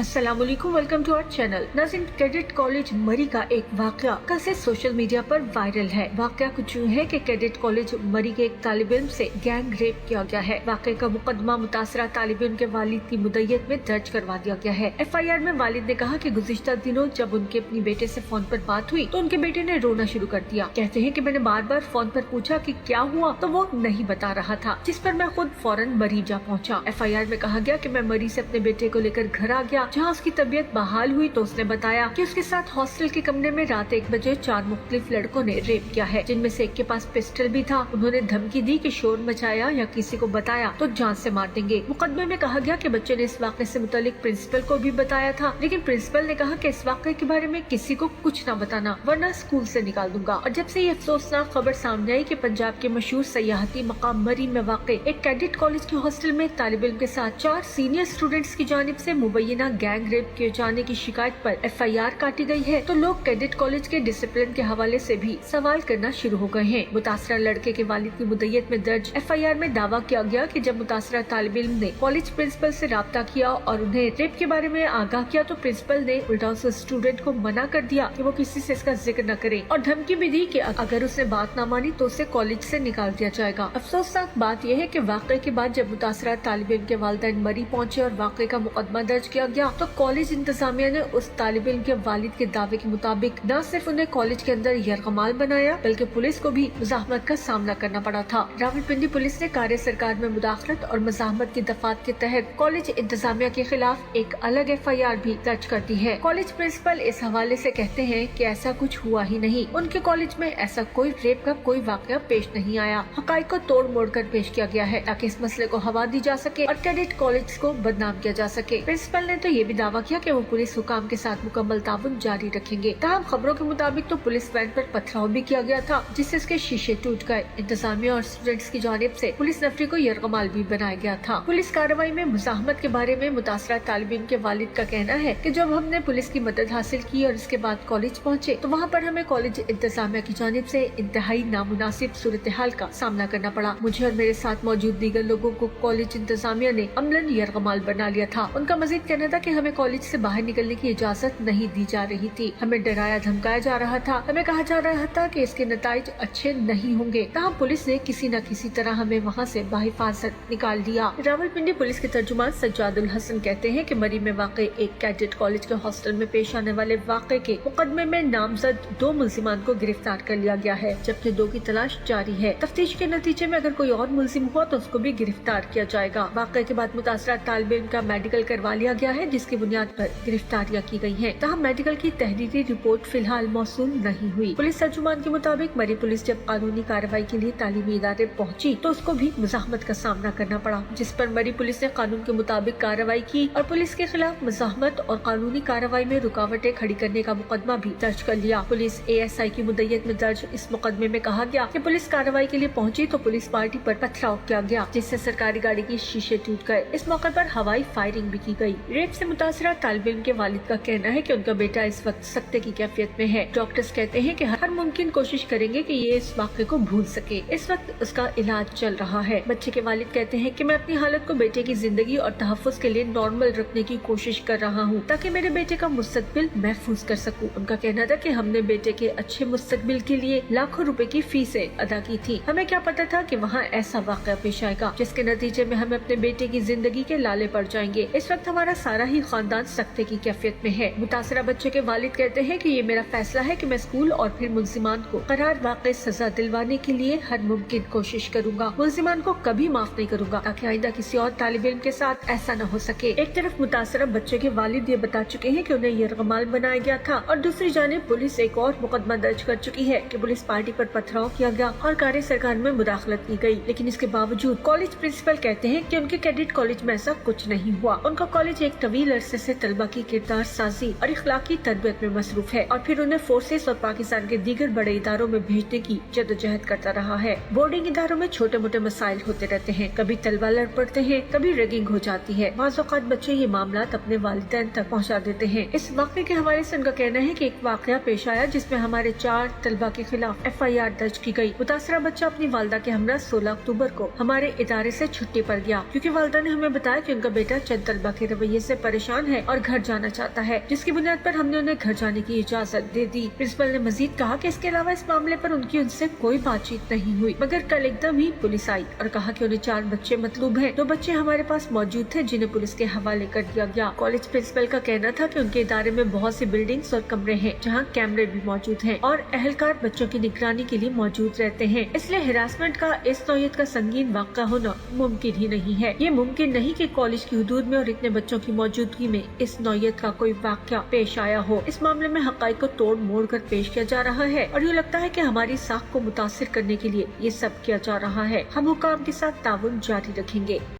अस्सलामुअलैकुम, welcome to our channel. नाज़रीन, cadet college मरी का एक वाकया कैसे सोशल मीडिया पर वायरल है। वाकया कुछ यूँ है कि कैडेट कॉलेज मरी के एक तालिब इल्म से गैंग रेप किया गया है। वाकये का मुकदमा मुतासरा तालिब इल्म के वालिद की मुद्दत में दर्ज करवा दिया गया है। FIR में वालिद ने कहा कि गुज़िश्ता दिनों जब उनके अपनी बेटे से फोन पर बात हुई तो उनके बेटे ने रोना शुरू कर दिया। कहते हैं कि मैंने बार बार फोन पर पूछा कि क्या हुआ तो वो नहीं बता रहा था, जिस पर मैं खुद फौरन मरी जा पहुंचा। FIR में कहा गया कि मैं मरी से अपने बेटे को लेकर घर आ गया। जहां उसकी तबीयत बहाल हुई तो उसने बताया कि उसके साथ हॉस्टल के कमरे में रात 1 बजे 4 मुख्तलिफ लड़कों ने रेप किया है, जिनमें से एक के पास पिस्टल भी था। उन्होंने धमकी दी कि शोर मचाया या किसी को बताया तो जान से मार देंगे। मुकदमे में कहा गया कि बच्चे ने इस वाक़े से मुतालिक प्रिंसिपल को भी बताया था, लेकिन प्रिंसिपल ने कहा कि इस वाक़े के बारे में किसी को कुछ न बताना वरना स्कूल से निकाल दूंगा। और जब से ये अफसोसनाक खबर सामने आई कि पंजाब के मशहूर सयाहती मकाम मरी में वाक़े एक कैडेट कॉलेज के हॉस्टल में तालिब इल्म के साथ 4 सीनियर स्टूडेंट्स की जानिब से मुबैना गैंग रेप किए जाने की शिकायत पर FIR काटी गई है, तो लोग कैडेट कॉलेज के डिसिप्लिन के हवाले से भी सवाल करना शुरू हो गए हैं। मुतासरा लड़के के वालिद की मुद्दत में दर्ज FIR में दावा किया गया कि जब मुतासरा तालिब इल्म ने कॉलेज प्रिंसिपल से राब्ता किया और उन्हें रेप के बारे में आगाह किया तो प्रिंसिपल ने उल्टा उस स्टूडेंट को मना कर दिया कि वो किसी से इसका जिक्र न करे और धमकी भी दी कि अगर उसने बात न मानी तो उसे कॉलेज से निकाल दिया जाएगा। अफसोसनाक बात यह है कि वाक़े के बाद जब मुतासरा तालिब इल्म के वालिदैन मरी पहुंचे और वाक़े का मुकदमा दर्ज किया गया तो कॉलेज इंतजामिया ने उस तालिब इल्म के वालिद के दावे के मुताबिक न सिर्फ उन्हें कॉलेज के अंदर यरगमाल बनाया बल्कि पुलिस को भी मुज़ाहमत का सामना करना पड़ा था। रावलपिंडी पुलिस ने कार्य सरकार में मुदाखलत और मुज़ाहमत की दफात के तहत कॉलेज इंतजामिया के खिलाफ एक अलग FIR भी दर्ज कर दी है। कॉलेज प्रिंसिपल इस हवाले से कहते हैं कि ऐसा कुछ हुआ ही नहीं, उनके कॉलेज में ऐसा कोई रेप का कोई वाकया पेश नहीं आया। हकाइक को तोड़ मोड़ कर पेश किया गया है ताकि इस मसले को हवा दी जा सके और कैडेट कॉलेज को बदनाम किया जा सके। प्रिंसिपल ने तो ये भी दावा किया कि वो पुलिस हुकाम के साथ मुकम्मल ताउन जारी रखेंगे। ताहम खबरों के मुताबिक तो पुलिस वैन पर पथराव भी किया गया था जिससे इसके शीशे टूट गए। इंतजामिया और स्टूडेंट्स की जानिब से पुलिस नफरी को यरगमाल भी बनाया गया था। पुलिस कार्रवाई में मुज़ाहमत के बारे में मुतासरा तालिब इल्म के वालिद का कहना है कि जब हमने पुलिस की मदद हासिल की और इसके बाद कॉलेज पहुँचे तो वहाँ पर हमें कॉलेज इंतजामिया की जानिब से इंतहाई नामुनासिब सूरत हाल का सामना करना पड़ा। मुझे और मेरे साथ मौजूद दीगर लोगों को कॉलेज इंतजामिया ने अमलन यरगमाल बना लिया था। उनका मजीद कहना था कि हमें कॉलेज से बाहर निकलने की इजाजत नहीं दी जा रही थी, हमें डराया धमकाया जा रहा था, हमें कहा जा रहा था कि इसके नताइज अच्छे नहीं होंगे। तहाँ पुलिस ने किसी न किसी तरह हमें वहाँ से बाहिफाजत निकाल दिया। रावलपिंडी पुलिस के तर्जुमान सज्जादुल हसन कहते हैं कि मरी में वाक़े एक कैडेट कॉलेज के हॉस्टल में पेश आने वाले वाक़े के मुकदमे में नामजद 2 मुल्जिमान को गिरफ्तार कर लिया गया है, जबकि 2 की तलाश जारी है। तफ्तीश के नतीजे में अगर कोई और मुल्जिम हुआ तो उसको भी गिरफ्तार किया जाएगा। वाक़े के बाद मुतासरा तालिब इल्म का मेडिकल करवा लिया गया है, जिसकी बुनियाद पर गिरफ्तारियां की गई हैं। तहाँ मेडिकल की तहरीरी रिपोर्ट फिलहाल मौसूल नहीं हुई। पुलिस तर्जुमान के मुताबिक मरी पुलिस जब कानूनी कार्रवाई के लिए तालीमी इदारे पहुंची तो उसको भी मुज़ाहमत का सामना करना पड़ा, जिस पर मरी पुलिस ने कानून के मुताबिक कार्रवाई की और पुलिस के खिलाफ मुज़ाहमत और कानूनी कार्रवाई में रुकावटें खड़ी करने का मुकदमा भी दर्ज कर लिया। पुलिस ASI की मुद्दत में दर्ज इस मुकदमे में कहा गया कि पुलिस कार्रवाई के लिए पहुंची तो पुलिस पार्टी पर पथराव किया गया, जिससे सरकारी गाड़ी के शीशे टूट गए। इस मौके पर हवाई फायरिंग भी की गई। रेप से मुतासरा तालिब इल्म के वालिद का कहना है कि उनका बेटा इस वक्त सख्ते की कैफियत में है। डॉक्टर्स कहते हैं कि हर मुमकिन कोशिश करेंगे कि ये इस वाक़े को भूल सके। इस वक्त उसका इलाज चल रहा है। बच्चे के वालिद कहते हैं कि मैं अपनी हालत को बेटे की जिंदगी और तहफ़्फ़ुज़ के लिए नॉर्मल रखने की कोशिश कर रहा हूँ ताकि मेरे बेटे का मुस्तकबिल महफूज कर सकूँ। उनका कहना था कि हमने बेटे के अच्छे मुस्तकबिल के लिए लाखों रुपए की फीसें अदा की थी। हमें क्या पता था कि वहाँ ऐसा वाक़या पेश आएगा जिसके नतीजे में हमें अपने बेटे की जिंदगी के लाले पड़ जाएंगे। इस वक्त हमारा सारा ही खानदान सख्ते की कैफियत में है। मुतासरा बच्चे के वालिद कहते हैं कि ये मेरा फैसला है कि मैं स्कूल और फिर मुल्जिमान को करार वाक़ई सजा दिलवाने के लिए हर मुमकिन कोशिश करूंगा। मुल्जिमान को कभी माफ नहीं करूंगा ताकि आइंदा किसी और तालिब इल्म के साथ ऐसा न हो सके। एक तरफ मुतासरा बच्चे के वालिद ये बता चुके हैं कि उन्हें यरगमाल बनाया गया था और दूसरी जानिब पुलिस एक और मुकदमा दर्ज कर चुकी है कि पुलिस पार्टी पर पथराव किया गया और कार्य सरकार में मुदाखलत की गई। लेकिन इसके बावजूद कॉलेज प्रिंसिपल कहते हैं कि उनके कैडेट कॉलेज में ऐसा कुछ नहीं हुआ। उनका कॉलेज एक तवील अरसे से तलबा की किरदार साजी और इखलाकी तरबियत में मसरूफ है और फिर उन्हें फोर्सेस और पाकिस्तान के दीगर बड़े इदारों में भेजने की जद्दोजहद करता रहा है। बोर्डिंग इदारों में छोटे मोटे मसाइल होते रहते हैं, कभी तलबा लड़ पड़ते हैं, कभी रैगिंग हो जाती है। बाज़ औक़ात बच्चे ये मामला अपने वालिदैन तक पहुँचा देते हैं। इस वाक़े के हवाले से उनका कहना है कि एक वाक़या पेश आया जिसमें हमारे 4 तलबा के खिलाफ FIR दर्ज की गई। मुतासरा बच्चा अपनी वालदा के हमरा 16 अक्टूबर को हमारे इदारे से छुट्टी पर गया क्योंकि वालदा ने हमें बताया कि उनका बेटा चंद तलबा के रवैये से परेशान है और घर जाना चाहता है, जिसकी बुनियाद पर हमने उन्हें घर जाने की इजाजत दे दी। प्रिंसिपल ने मजीद कहा कि इसके अलावा इस मामले पर उनकी उनसे कोई बातचीत नहीं हुई, मगर कल एकदम ही पुलिस आई और कहा कि उन्हें 4 बच्चे मतलूब हैं। 2 बच्चे हमारे पास मौजूद थे जिन्हें पुलिस के हवाले कर दिया गया। कॉलेज प्रिंसिपल का कहना था कि उनके इदारे में बहुत सी बिल्डिंग्स और कमरे हैं जहां कैमरे भी मौजूद हैं और अहलकार बच्चों की निगरानी के लिए मौजूद रहते हैं, इसलिए हिरासमेंट का इस नौयत का संगीन वाक़या होना मुमकिन ही नहीं है। ये मुमकिन नहीं कि कॉलेज की हुदूद में और इतने बच्चों की मौजूदगी में इस नौयत का कोई वाक़या पेश आया हो। इस मामले में हक़ाइक़ को तोड़ मोड़ कर पेश किया जा रहा है और ये लगता है कि हमारी साख को मुतासिर करने के लिए ये सब किया जा रहा है। हम हुक्काम के साथ ताउन जारी रखेंगे।